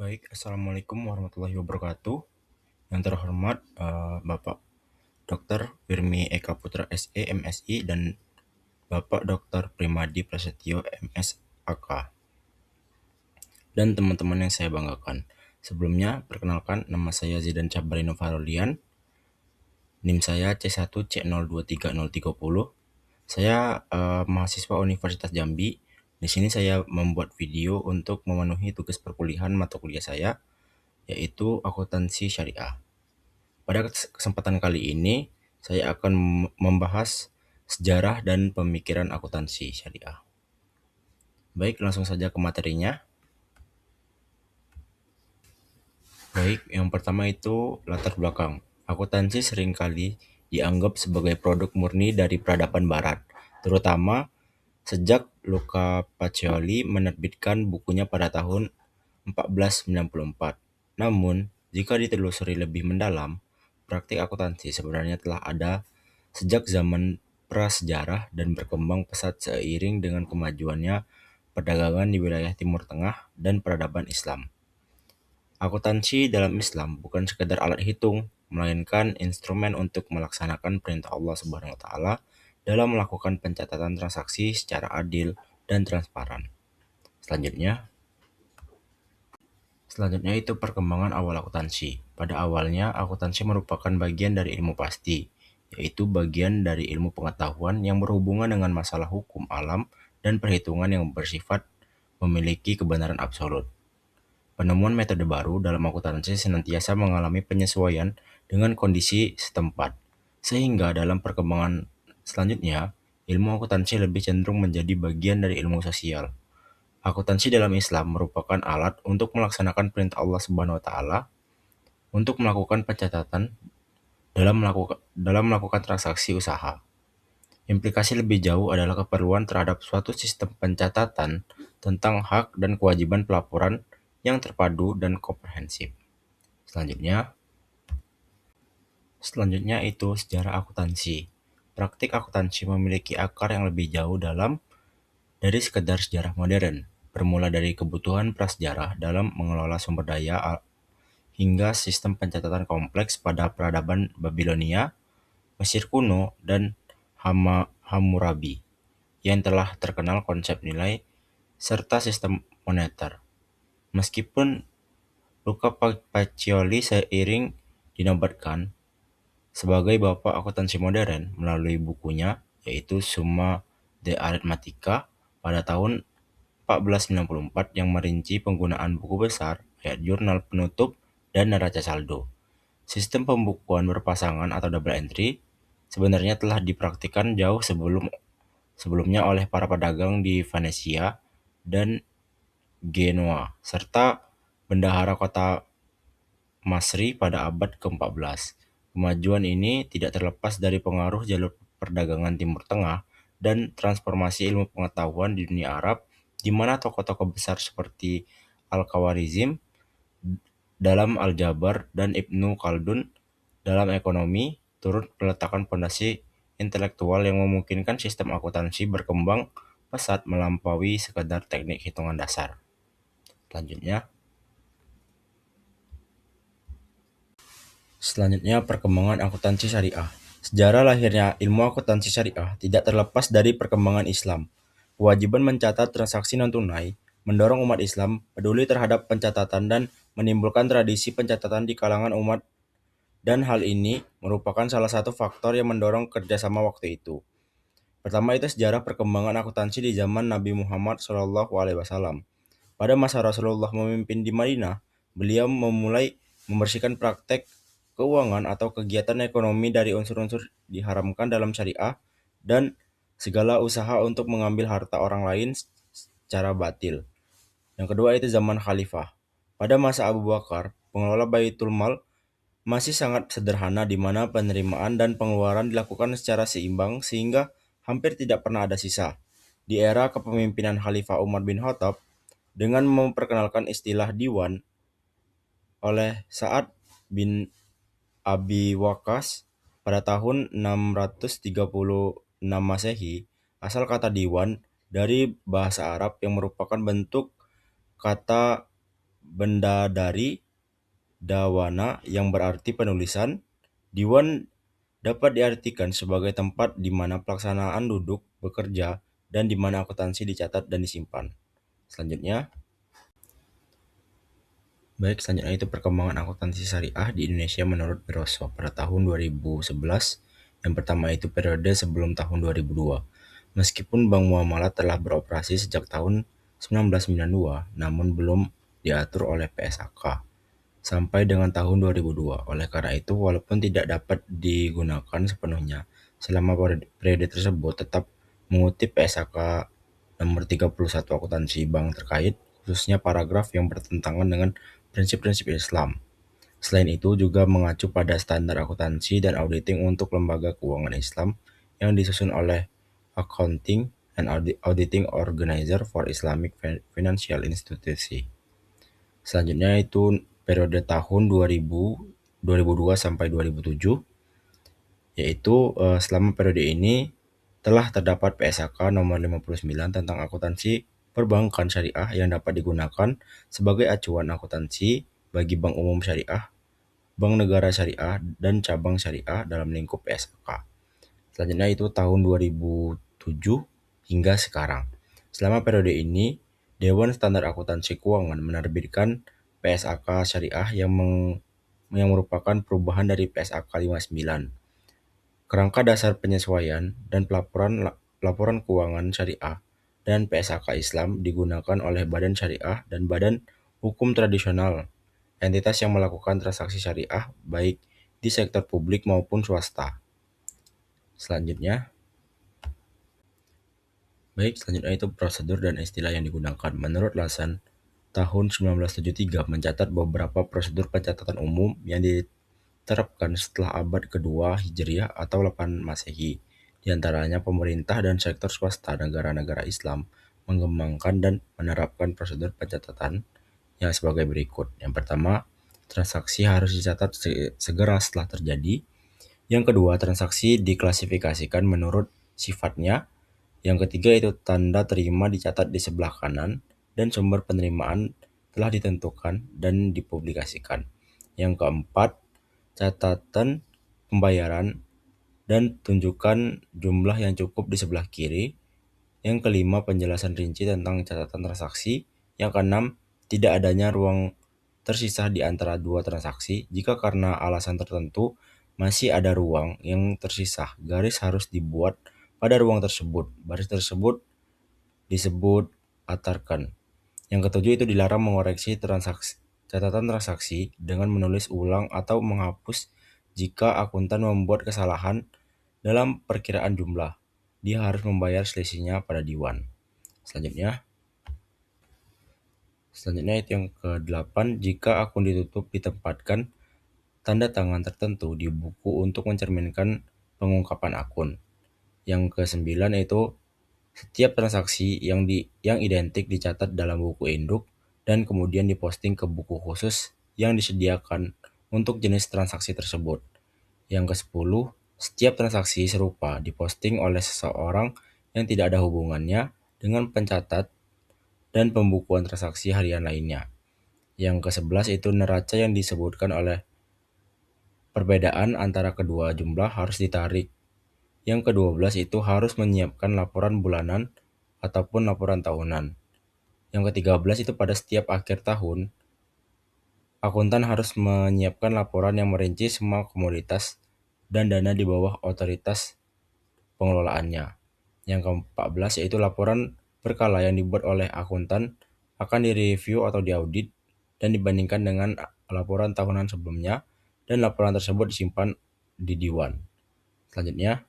Baik, Assalamualaikum warahmatullahi wabarakatuh. Yang terhormat Bapak Dr. Wirmi Eka Putra SE, MSI, dan Bapak Dr. Primadi Prasetyo, MS AK, dan teman-teman yang saya banggakan. Sebelumnya, perkenalkan, nama saya Zidan Cabarino Farolian, NIM saya C1C023030. Saya mahasiswa Universitas Jambi. Di sini saya membuat video untuk memenuhi tugas perkuliahan mata kuliah saya, yaitu akuntansi syariah. Pada kesempatan kali ini, saya akan membahas sejarah dan pemikiran akuntansi syariah. Baik, langsung saja ke materinya. Baik, yang pertama itu latar belakang. Akuntansi seringkali dianggap sebagai produk murni dari peradaban barat, terutama sejak Luca Pacioli menerbitkan bukunya pada tahun 1494. Namun, jika ditelusuri lebih mendalam, praktik akuntansi sebenarnya telah ada sejak zaman prasejarah dan berkembang pesat seiring dengan kemajuannya perdagangan di wilayah Timur Tengah dan peradaban Islam. Akuntansi dalam Islam bukan sekadar alat hitung, melainkan instrumen untuk melaksanakan perintah Allah Subhanahu wa taala dalam melakukan pencatatan transaksi secara adil dan transparan. Selanjutnya, Selanjutnya itu perkembangan awal akuntansi. Pada awalnya, akuntansi merupakan bagian dari ilmu pasti, yaitu bagian dari ilmu pengetahuan yang berhubungan dengan masalah hukum alam dan perhitungan yang bersifat memiliki kebenaran absolut. Penemuan metode baru dalam akuntansi senantiasa mengalami penyesuaian dengan kondisi setempat, sehingga dalam perkembangan selanjutnya, ilmu akuntansi lebih cenderung menjadi bagian dari ilmu sosial. Akuntansi dalam Islam merupakan alat untuk melaksanakan perintah Allah Subhanahu wa taala untuk melakukan pencatatan dalam melakukan transaksi usaha. Implikasi lebih jauh adalah keperluan terhadap suatu sistem pencatatan tentang hak dan kewajiban pelaporan yang terpadu dan komprehensif. Selanjutnya, Selanjutnya itu sejarah akuntansi. Praktik akuntansi memiliki akar yang lebih jauh dari sekedar sejarah modern, bermula dari kebutuhan prasejarah dalam mengelola sumber daya hingga sistem pencatatan kompleks pada peradaban Babilonia, Mesir kuno, dan Hammurabi, yang telah terkenal konsep nilai serta sistem moneter. Meskipun Luca Pacioli seiring dinobatkan sebagai bapak akuntansi modern melalui bukunya, yaitu Summa de Arithmetica pada tahun 1494 yang merinci penggunaan buku besar, ayat jurnal penutup, dan neraca saldo. Sistem pembukuan berpasangan atau double entry sebenarnya telah dipraktikkan jauh sebelumnya oleh para pedagang di Venesia dan Genoa, serta bendahara kota Masri pada abad ke-14. Kemajuan ini tidak terlepas dari pengaruh jalur perdagangan Timur Tengah dan transformasi ilmu pengetahuan di dunia Arab, di mana tokoh-tokoh besar seperti Al-Khawarizm dalam aljabar dan Ibnu Khaldun dalam ekonomi turut meletakkan fondasi intelektual yang memungkinkan sistem akuntansi berkembang pesat melampaui sekadar teknik hitungan dasar. Selanjutnya, perkembangan akuntansi syariah. Sejarah lahirnya ilmu akuntansi syariah tidak terlepas dari perkembangan Islam. Kewajiban mencatat transaksi non-tunai mendorong umat Islam peduli terhadap pencatatan dan menimbulkan tradisi pencatatan di kalangan umat, dan hal ini merupakan salah satu faktor yang mendorong kerjasama waktu itu. Pertama itu sejarah perkembangan akuntansi di zaman Nabi Muhammad SAW. Pada masa Rasulullah memimpin di Madinah, beliau memulai membersihkan praktek keuangan atau kegiatan ekonomi dari unsur-unsur diharamkan dalam syariah dan segala usaha untuk mengambil harta orang lain secara batil. Yang kedua itu zaman Khalifah. Pada masa Abu Bakar, pengelola Baitul Mal masih sangat sederhana di mana penerimaan dan pengeluaran dilakukan secara seimbang sehingga hampir tidak pernah ada sisa. Di era kepemimpinan Khalifah Umar bin Khattab, dengan memperkenalkan istilah diwan oleh Sa'ad bin Abi Waqqas pada tahun 636 Masehi, asal kata diwan dari bahasa Arab yang merupakan bentuk kata benda dari dawana yang berarti penulisan. Diwan dapat diartikan sebagai tempat di mana pelaksanaan duduk, bekerja, dan di mana akuntansi dicatat dan disimpan. Selanjutnya, selanjutnya itu perkembangan akuntansi syariah di Indonesia menurut Wiroso pada tahun 2011. Yang pertama itu periode sebelum tahun 2002. Meskipun Bank Muamalat telah beroperasi sejak tahun 1992, namun belum diatur oleh PSAK sampai dengan tahun 2002. Oleh karena itu, walaupun tidak dapat digunakan sepenuhnya selama periode tersebut, tetap mengutip PSAK nomor 31 akuntansi bank terkait, khususnya paragraf yang bertentangan dengan prinsip-prinsip Islam. Selain itu, juga mengacu pada standar akuntansi dan auditing untuk lembaga keuangan Islam yang disusun oleh Accounting and Auditing Organizer for Islamic Financial Institution. Selanjutnya itu periode tahun 2002 sampai 2007, yaitu selama periode ini telah terdapat PSAK nomor 59 tentang akuntansi perbankan syariah yang dapat digunakan sebagai acuan akuntansi bagi bank umum syariah, bank negara syariah, dan cabang syariah dalam lingkup PSAK. Selanjutnya itu tahun 2007 hingga sekarang. Selama periode ini, Dewan Standar Akuntansi Keuangan menerbitkan PSAK Syariah yang merupakan perubahan dari PSAK 59. Kerangka dasar penyesuaian dan laporan keuangan syariah dan PSAK Islam digunakan oleh Badan Syariah dan Badan Hukum Tradisional, entitas yang melakukan transaksi syariah baik di sektor publik maupun swasta. Selanjutnya itu prosedur dan istilah yang digunakan. Menurut Lasan, tahun 1973 mencatat beberapa prosedur pencatatan umum yang diterapkan setelah abad kedua Hijriah atau 8 Masehi. Di antaranya pemerintah dan sektor swasta negara-negara Islam mengembangkan dan menerapkan prosedur pencatatan yang sebagai berikut. Yang pertama, transaksi harus dicatat segera setelah terjadi. Yang kedua, transaksi diklasifikasikan menurut sifatnya. Yang ketiga itu tanda terima dicatat di sebelah kanan dan sumber penerimaan telah ditentukan dan dipublikasikan. Yang keempat, catatan pembayaran dan tunjukkan jumlah yang cukup di sebelah kiri. Yang kelima, penjelasan rinci tentang catatan transaksi. Yang keenam, tidak adanya ruang tersisa di antara dua transaksi. Jika karena alasan tertentu masih ada ruang yang tersisa, garis harus dibuat pada ruang tersebut. Baris tersebut disebut atarkan. Yang ketujuh itu dilarang mengoreksi catatan transaksi dengan menulis ulang atau menghapus jika akuntan membuat kesalahan dalam perkiraan jumlah. Dia harus membayar selisihnya pada diwan. Selanjutnya itu yang ke-8, jika akun ditutup ditempatkan tanda tangan tertentu di buku untuk mencerminkan pengungkapan akun. Yang ke-9 itu setiap transaksi yang identik dicatat dalam buku induk dan kemudian diposting ke buku khusus yang disediakan untuk jenis transaksi tersebut. Yang ke-10, setiap transaksi serupa diposting oleh seseorang yang tidak ada hubungannya dengan pencatat dan pembukuan transaksi harian lainnya. Yang ke-11 itu neraca yang disebutkan oleh perbedaan antara kedua jumlah harus ditarik. Yang ke-12 itu harus menyiapkan laporan bulanan ataupun laporan tahunan. Yang ke-13 itu pada setiap akhir tahun, akuntan harus menyiapkan laporan yang merinci semua komoditas dan dana di bawah otoritas pengelolaannya. Yang ke-14 yaitu laporan berkala yang dibuat oleh akuntan akan direview atau diaudit dan dibandingkan dengan laporan tahunan sebelumnya, dan laporan tersebut disimpan di diwan. Selanjutnya,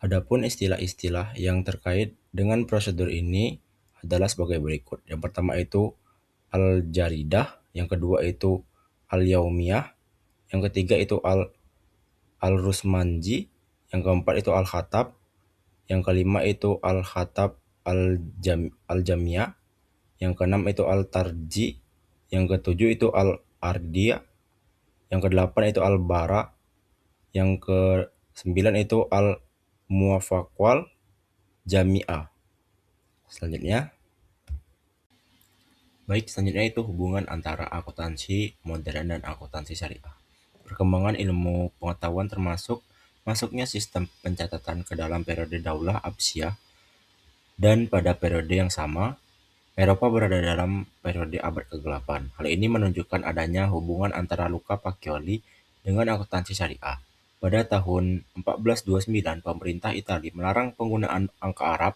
adapun istilah-istilah yang terkait dengan prosedur ini adalah sebagai berikut. Yang pertama itu al-jaridah, yang kedua itu al-yaumiyah, yang ketiga itu al-rusmanji, yang keempat itu al-khatab, yang kelima itu al-khatab al-jamiyah, yang keenam itu al-tarji, yang ketujuh itu al-ardiyah, yang kedelapan itu al-bara, yang ke-9 itu al-muwafaqwal jami'ah. Selanjutnya, Baik, selanjutnya itu hubungan antara akuntansi modern dan akuntansi syariah. Perkembangan ilmu pengetahuan termasuk masuknya sistem pencatatan ke dalam periode Daulah Abbasiyah dan pada periode yang sama, Eropa berada dalam periode abad ke-8. Hal ini menunjukkan adanya hubungan antara Luca Pacioli dengan akuntansi syariah. Pada tahun 1429, pemerintah Italia melarang penggunaan angka Arab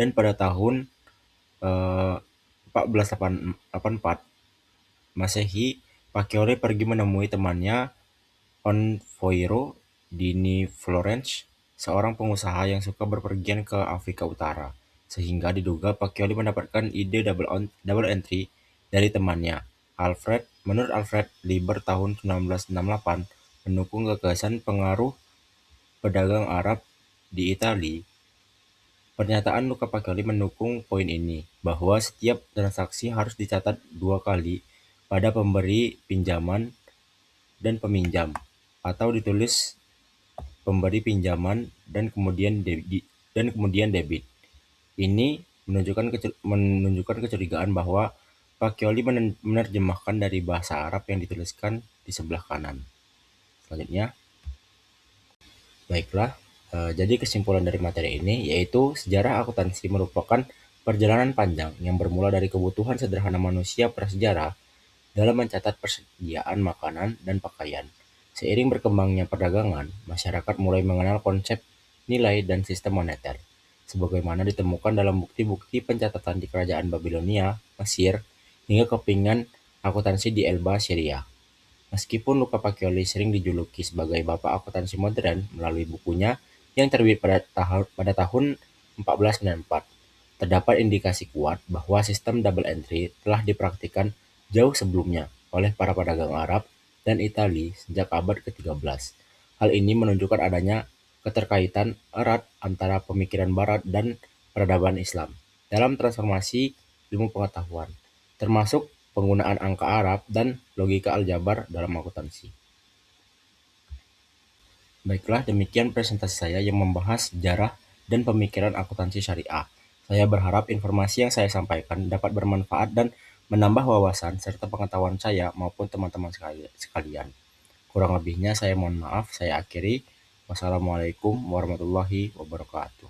dan pada tahun 1484 Masehi, Pacioli pergi menemui temannya Onfoiro di Florence, seorang pengusaha yang suka berpergian ke Afrika Utara, sehingga diduga Pacioli mendapatkan ide double entry dari temannya, Alfred. Menurut Alfred, Liber tahun 1968 mendukung gagasan pengaruh pedagang Arab di Italia. Pernyataan Luca Pacioli mendukung poin ini, bahwa setiap transaksi harus dicatat dua kali pada pemberi pinjaman dan peminjam, atau ditulis pemberi pinjaman dan kemudian debit. Ini menunjukkan kecurigaan bahwa Pacioli menerjemahkan dari bahasa Arab yang dituliskan di sebelah kanan. Selanjutnya, baiklah, jadi kesimpulan dari materi ini yaitu sejarah akuntansi merupakan perjalanan panjang yang bermula dari kebutuhan sederhana manusia prasejarah dalam mencatat persediaan makanan dan pakaian. Seiring berkembangnya perdagangan, masyarakat mulai mengenal konsep nilai dan sistem moneter, sebagaimana ditemukan dalam bukti-bukti pencatatan di kerajaan Babilonia, Mesir, hingga kepingan akuntansi di Elba, Syria. Meskipun Luca Pacioli sering dijuluki sebagai bapak akuntansi modern melalui bukunya yang terbit pada tahun 1494, terdapat indikasi kuat bahwa sistem double entry telah dipraktikkan jauh sebelumnya oleh para pedagang Arab dan Italia sejak abad ke-13. Hal ini menunjukkan adanya keterkaitan erat antara pemikiran Barat dan peradaban Islam dalam transformasi ilmu pengetahuan, termasuk penggunaan angka Arab dan logika aljabar dalam akuntansi. Baiklah, demikian presentasi saya yang membahas sejarah dan pemikiran akuntansi syariah. Saya berharap informasi yang saya sampaikan dapat bermanfaat dan menambah wawasan serta pengetahuan saya maupun teman-teman sekalian. Kurang lebihnya saya mohon maaf, saya akhiri. Wassalamualaikum warahmatullahi wabarakatuh.